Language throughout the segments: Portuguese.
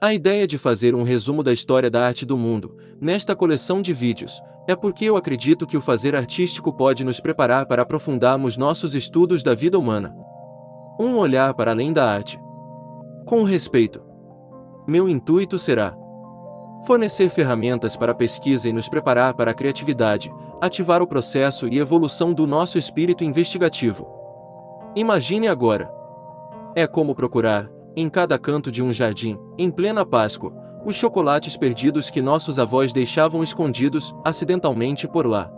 A ideia de fazer um resumo da história da arte do mundo, nesta coleção de vídeos, é porque eu acredito que o fazer artístico pode nos preparar para aprofundarmos nossos estudos da vida humana. Um olhar para além da arte. Com respeito. Meu intuito será fornecer ferramentas para a pesquisa e nos preparar para a criatividade, ativar o processo e evolução do nosso espírito investigativo. Imagine agora. É como procurar, em cada canto de um jardim, em plena Páscoa, os chocolates perdidos que nossos avós deixavam escondidos, acidentalmente por lá.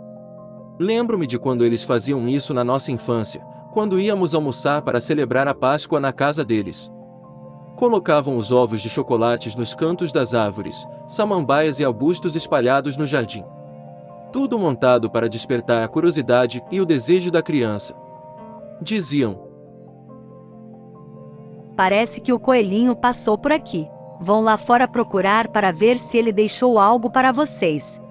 Lembro-me de quando eles faziam isso na nossa infância, quando íamos almoçar para celebrar a Páscoa na casa deles. Colocavam os ovos de chocolates nos cantos das árvores, samambaias e arbustos espalhados no jardim. Tudo montado para despertar a curiosidade e o desejo da criança. Diziam: parece que o coelhinho passou por aqui. Vão lá fora procurar para ver se ele deixou algo para vocês.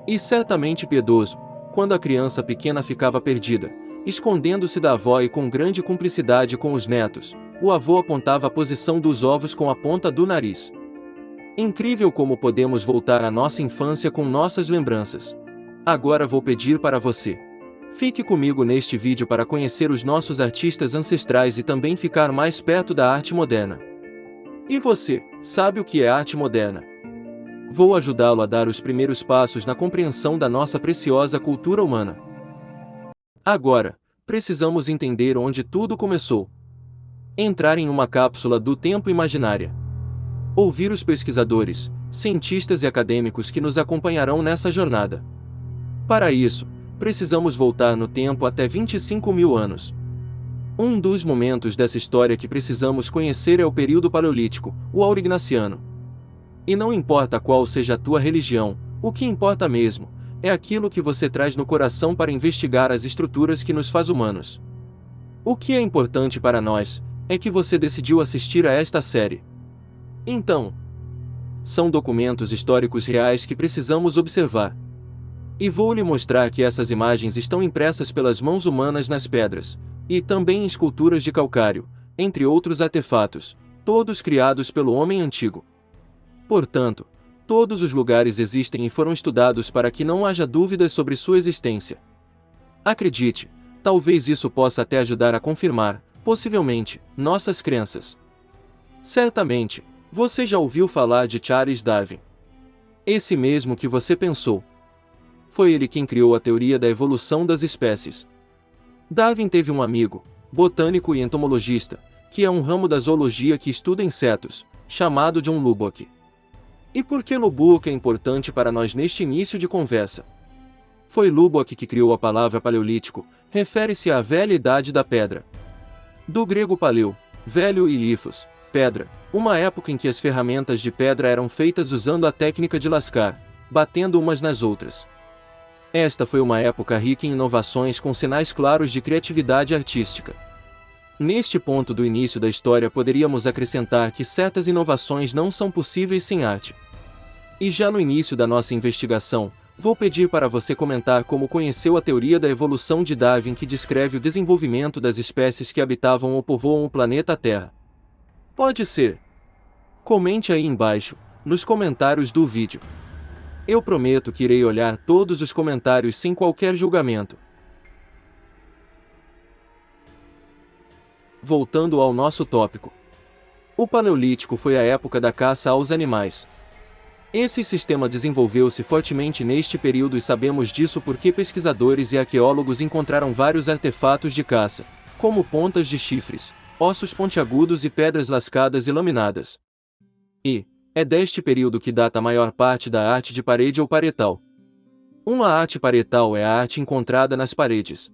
E certamente piedoso, quando a criança pequena ficava perdida, escondendo-se da avó e com grande cumplicidade com os netos, o avô apontava a posição dos ovos com a ponta do nariz. Incrível como podemos voltar à nossa infância com nossas lembranças. Agora vou pedir para você. Fique comigo neste vídeo para conhecer os nossos artistas ancestrais e também ficar mais perto da arte moderna. E você, sabe o que é arte moderna? Vou ajudá-lo a dar os primeiros passos na compreensão da nossa preciosa cultura humana. Agora, precisamos entender onde tudo começou. Entrar em uma cápsula do tempo imaginária. Ouvir os pesquisadores, cientistas e acadêmicos que nos acompanharão nessa jornada. Para isso, precisamos voltar no tempo até 25 mil anos. Um dos momentos dessa história que precisamos conhecer é o período paleolítico, o aurignaciano. E não importa qual seja a tua religião, o que importa mesmo, é aquilo que você traz no coração para investigar as estruturas que nos faz humanos. O que é importante para nós, é que você decidiu assistir a esta série. Então, são documentos históricos reais que precisamos observar. E vou lhe mostrar que essas imagens estão impressas pelas mãos humanas nas pedras, e também em esculturas de calcário, entre outros artefatos, todos criados pelo homem antigo. Portanto, todos os lugares existem e foram estudados para que não haja dúvidas sobre sua existência. Acredite, talvez isso possa até ajudar a confirmar, possivelmente, nossas crenças. Certamente, você já ouviu falar de Charles Darwin. Esse mesmo que você pensou. Foi ele quem criou a teoria da evolução das espécies. Darwin teve um amigo, botânico e entomologista, que é um ramo da zoologia que estuda insetos, chamado John Lubbock. E por que Lubbock é importante para nós neste início de conversa? Foi Lubbock que criou a palavra paleolítico, refere-se à velha idade da pedra. Do grego paleo, velho e lithos, pedra, uma época em que as ferramentas de pedra eram feitas usando a técnica de lascar, batendo umas nas outras. Esta foi uma época rica em inovações com sinais claros de criatividade artística. Neste ponto do início da história poderíamos acrescentar que certas inovações não são possíveis sem arte. E já no início da nossa investigação, vou pedir para você comentar como conheceu a teoria da evolução de Darwin que descreve o desenvolvimento das espécies que habitavam ou povoam o planeta Terra. Pode ser. Comente aí embaixo, nos comentários do vídeo. Eu prometo que irei olhar todos os comentários sem qualquer julgamento. Voltando ao nosso tópico. O Paleolítico foi a época da caça aos animais. Esse sistema desenvolveu-se fortemente neste período e sabemos disso porque pesquisadores e arqueólogos encontraram vários artefatos de caça, como pontas de chifres, ossos pontiagudos e pedras lascadas e laminadas. E é deste período que data a maior parte da arte de parede ou parietal. Uma arte parietal é a arte encontrada nas paredes.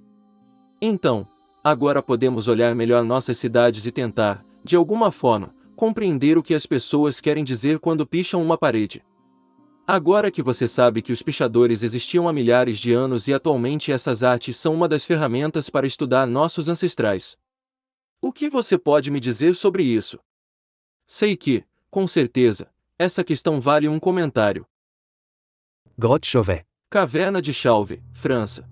Então, agora podemos olhar melhor nossas cidades e tentar, de alguma forma, compreender o que as pessoas querem dizer quando picham uma parede. Agora que você sabe que os pichadores existiam há milhares de anos e atualmente essas artes são uma das ferramentas para estudar nossos ancestrais. O que você pode me dizer sobre isso? Sei que, com certeza, essa questão vale um comentário. Grotte Chauvet. Caverna de Chauvet, França.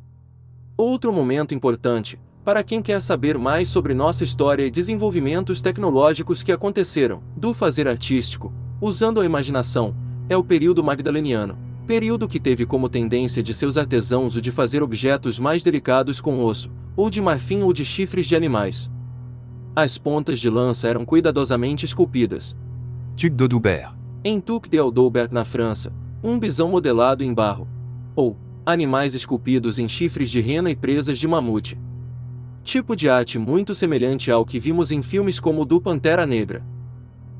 Outro momento importante, Para quem quer saber mais sobre nossa história e desenvolvimentos tecnológicos que aconteceram, do fazer artístico, usando a imaginação, é o período magdaleniano, período que teve como tendência de seus artesãos o de fazer objetos mais delicados com osso, ou de marfim ou de chifres de animais. As pontas de lança eram cuidadosamente esculpidas. Duc d'Audobert. Em Duc de Audobert, na França, um bisão modelado em barro. Ou, animais esculpidos em chifres de rena e presas de mamute. Tipo de arte muito semelhante ao que vimos em filmes como o do Pantera Negra.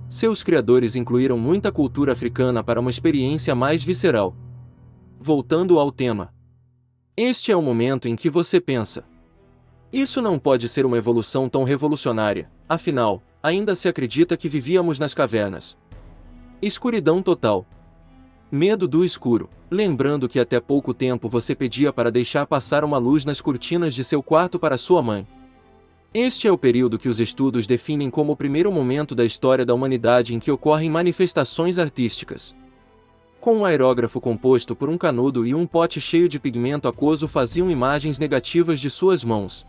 Seus criadores incluíram muita cultura africana para uma experiência mais visceral. Voltando ao tema. Este é o momento em que você pensa: isso não pode ser uma evolução tão revolucionária, afinal, ainda se acredita que vivíamos nas cavernas. Escuridão total. Medo do escuro, lembrando que até pouco tempo você pedia para deixar passar uma luz nas cortinas de seu quarto para sua mãe. Este é o período que os estudos definem como o primeiro momento da história da humanidade em que ocorrem manifestações artísticas. Com um aerógrafo composto por um canudo e um pote cheio de pigmento aquoso faziam imagens negativas de suas mãos.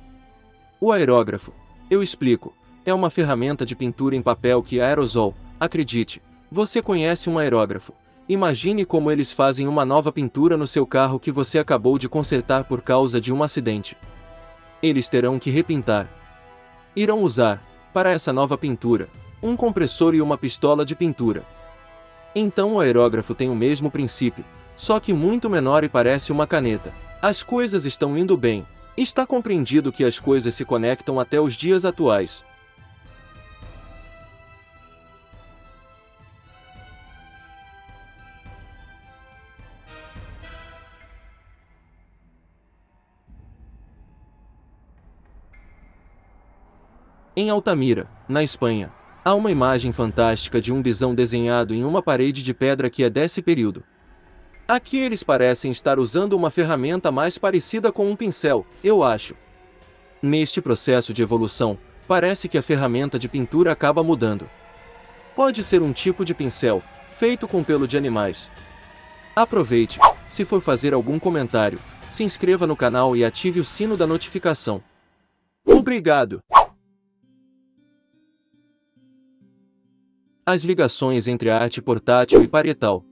O aerógrafo, eu explico, é uma ferramenta de pintura em papel que é aerosol. Acredite, você conhece um aerógrafo. Imagine como eles fazem uma nova pintura no seu carro que você acabou de consertar por causa de um acidente. Eles terão que repintar. Irão usar, para essa nova pintura, um compressor e uma pistola de pintura. Então o aerógrafo tem o mesmo princípio, só que muito menor e parece uma caneta. As coisas estão indo bem. Está compreendido que as coisas se conectam até os dias atuais. Em Altamira, na Espanha, há uma imagem fantástica de um bisão desenhado em uma parede de pedra que é desse período. Aqui eles parecem estar usando uma ferramenta mais parecida com um pincel, eu acho. Neste processo de evolução, parece que a ferramenta de pintura acaba mudando. Pode ser um tipo de pincel, feito com pelo de animais. Aproveite, se for fazer algum comentário, se inscreva no canal e ative o sino da notificação. Obrigado! As ligações entre a arte portátil e parietal.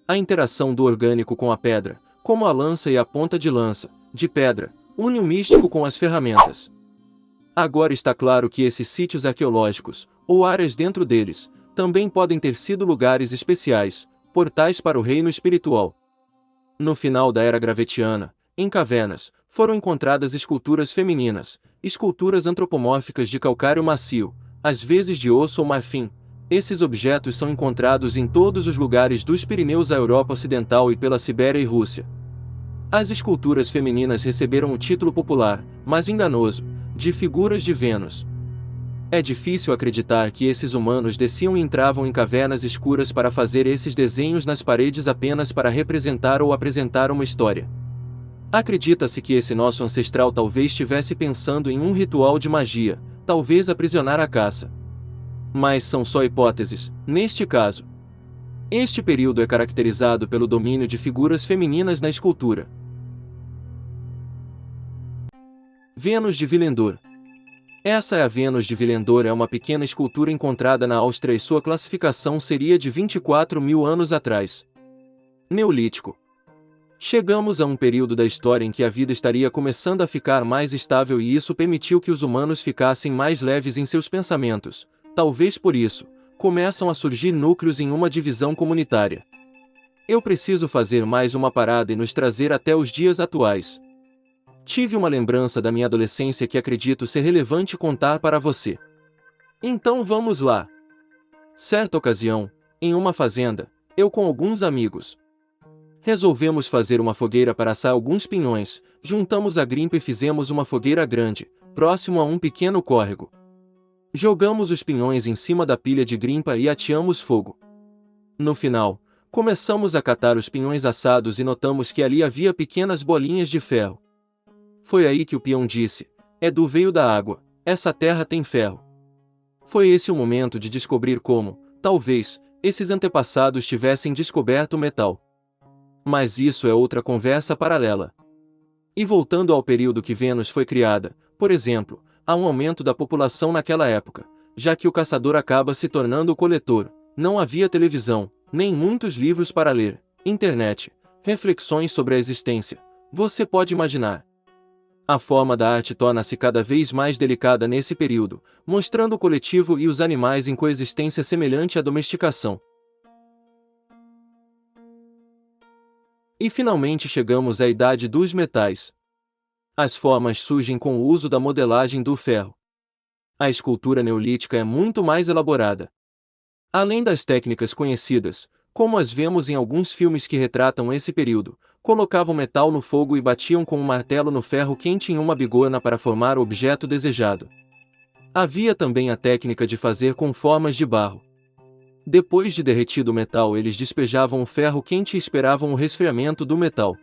A interação do orgânico com a pedra, como a lança e a ponta de lança, de pedra, une o místico com as ferramentas. Agora está claro que esses sítios arqueológicos, ou áreas dentro deles, também podem ter sido lugares especiais, portais para o reino espiritual. No final da era gravetiana, em cavernas, foram encontradas esculturas femininas, esculturas antropomórficas de calcário macio, às vezes de osso ou marfim. Esses objetos são encontrados em todos os lugares dos Pirineus à Europa Ocidental e pela Sibéria e Rússia. As esculturas femininas receberam o título popular, mas enganoso, de figuras de Vênus. É difícil acreditar que esses humanos desciam e entravam em cavernas escuras para fazer esses desenhos nas paredes apenas para representar ou apresentar uma história. Acredita-se que esse nosso ancestral talvez estivesse pensando em um ritual de magia, talvez aprisionar a caça. Mas são só hipóteses, neste caso. Este período é caracterizado pelo domínio de figuras femininas na escultura. Vênus de Willendorf. Essa é a Vênus de Willendorf, é uma pequena escultura encontrada na Áustria e sua classificação seria de 24.000 anos atrás. Neolítico. Chegamos a um período da história em que a vida estaria começando a ficar mais estável e isso permitiu que os humanos ficassem mais leves em seus pensamentos. Talvez por isso, começam a surgir núcleos em uma divisão comunitária. Eu preciso fazer mais uma parada e nos trazer até os dias atuais. Tive uma lembrança da minha adolescência que acredito ser relevante contar para você. Então vamos lá. Certa ocasião, em uma fazenda, eu com alguns amigos, resolvemos fazer uma fogueira para assar alguns pinhões, juntamos a grimpa e fizemos uma fogueira grande, próximo a um pequeno córrego. Jogamos os pinhões em cima da pilha de grimpa e ateamos fogo. No final, começamos a catar os pinhões assados e notamos que ali havia pequenas bolinhas de ferro. Foi aí que o peão disse: Edu veio da água, essa terra tem ferro. Foi esse o momento de descobrir como, talvez, esses antepassados tivessem descoberto o metal. Mas isso é outra conversa paralela. E voltando ao período que Vênus foi criada, Por exemplo, há um aumento da população naquela época, já que o caçador acaba se tornando o coletor. Não havia televisão, nem muitos livros para ler, internet, reflexões sobre a existência. Você pode imaginar. A forma da arte torna-se cada vez mais delicada nesse período, mostrando o coletivo e os animais em coexistência semelhante à domesticação. E finalmente chegamos à Idade dos Metais. As formas surgem com o uso da modelagem do ferro. A escultura neolítica é muito mais elaborada. Além das técnicas conhecidas, como as vemos em alguns filmes que retratam esse período, colocavam metal no fogo e batiam com um martelo no ferro quente em uma bigorna para formar o objeto desejado. Havia também a técnica de fazer com formas de barro. Depois de derretido o metal, eles despejavam o ferro quente e esperavam o resfriamento do metal.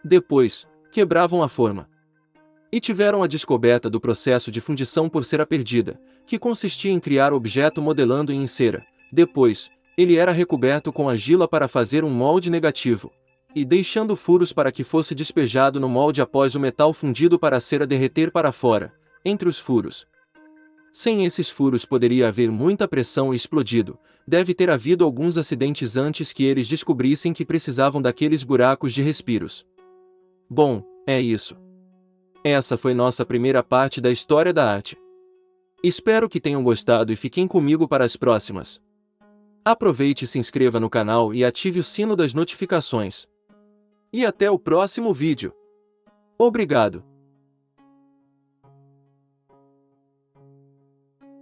Depois, quebravam a forma. E tiveram a descoberta do processo de fundição por cera perdida, que consistia em criar o objeto modelando em cera. Depois, ele era recoberto com argila para fazer um molde negativo, e deixando furos para que fosse despejado no molde após o metal fundido para a cera derreter para fora, entre os furos. Sem esses furos poderia haver muita pressão e explodido. Deve ter havido alguns acidentes antes que eles descobrissem que precisavam daqueles buracos de respiros. Bom, é isso. Essa foi nossa primeira parte da história da arte. Espero que tenham gostado e fiquem comigo para as próximas. Aproveite e se inscreva no canal e ative o sino das notificações. E até o próximo vídeo. Obrigado!